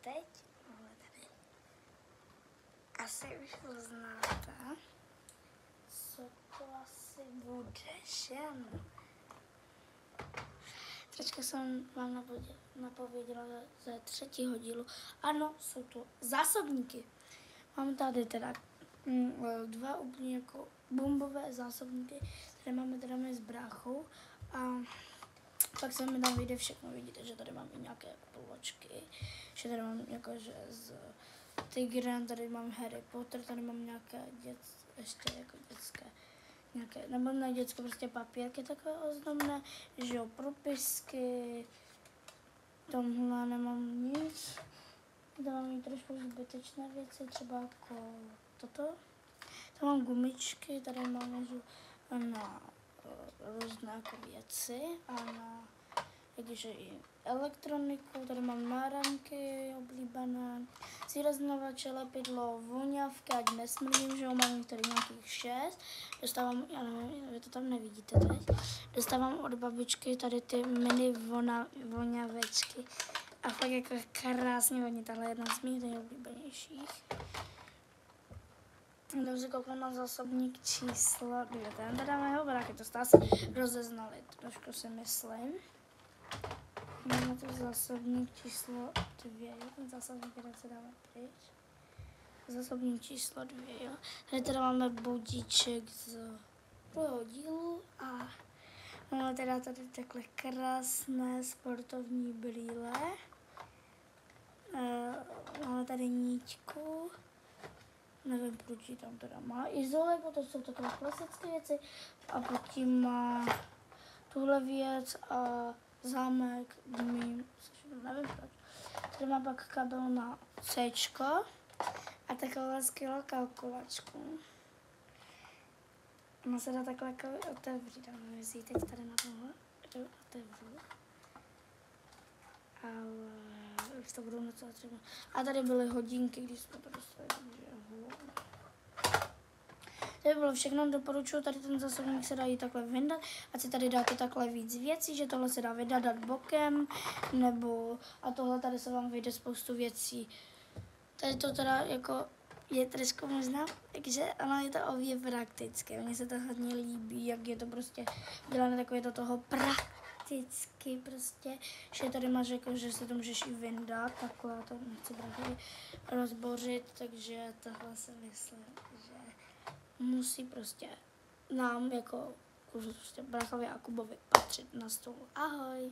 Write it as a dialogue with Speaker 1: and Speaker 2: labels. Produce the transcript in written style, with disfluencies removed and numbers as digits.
Speaker 1: teď máme tady. Asi už poznáte, co to asi bude, že ano? Trošku jsem vám napověděla ze 3. dílu. Ano, jsou to zásobníky. Mám tady teda 2 úplně jako bombové zásobníky, které máme teda my s bráchou. A pak se mi tam vyjde všechno. Vidíte, že tady mám i nějaké poločky, že tady mám jakože z Tigrem, tady mám Harry Potter, tady mám nějaké ještě jako dětské, nějaké, nebo ne dětské, prostě papírky takové ozdobné, že jo, propisky, tomhle nemám nic. Tady mám i trošku zbytečné věci, třeba jako toto. Tady mám gumičky, tady mám na různé jako věci a na jakže i elektroniku, tady mám náramky oblíbené, zvýrazňovače, lepidlo, voňavky, ať nesmrdím, že jo, mám jich tady nějakých 6, dostávám, já nevím, vy to tam nevidíte teď, dostávám od babičky tady ty mini voňavečky a fakt jako krásně voní, tahle je jedna z mých nejoblíbenějších. Jdeme se kouknout na zásobník číslo 2. Ten teda mého bráky, to jste asi rozeznali, trošku si myslím. Máme tu zásobník číslo 2, ten zásobník, který se dáme pryč. Zásobník číslo 2, jo. Tady teda máme budíček z 2. dílu a máme teda tady takhle krásné sportovní brýle. Máme tady níťku. Nevím, proč ji tam teda má. Izolek, to jsou takové klasické věci. A potom má tuhle věc a zámek, nevím proč. Tady má pak kabel na C a takovou skvělou kalkulačku. Ona se dá takhle jako otevřít. Dáme vězí teď tady na tohle. Otevřu. Ale už to budou něco třeba. A tady byly hodinky, když jsme to dostali. To by bylo všechno, doporučuji, tady ten zásobník se dá i takhle vyndat, ať si tady dáte takhle víc věcí, že tohle se dá vydat, dát bokem, nebo a tohle tady se vám vyjde spoustu věcí. Tady to teda jako je trošku možná, takže ano, je to ově praktické, mně se to hodně líbí, jak je to prostě dělané takové do toho prakticky prostě, že tady máš jako, že si to můžeš i vyndat, takhle, to nechci bráchovi rozbořit, takže tohle si myslím, že musí prostě nám jako prostě bráchovi a Kubovi patřit na stůl. Ahoj!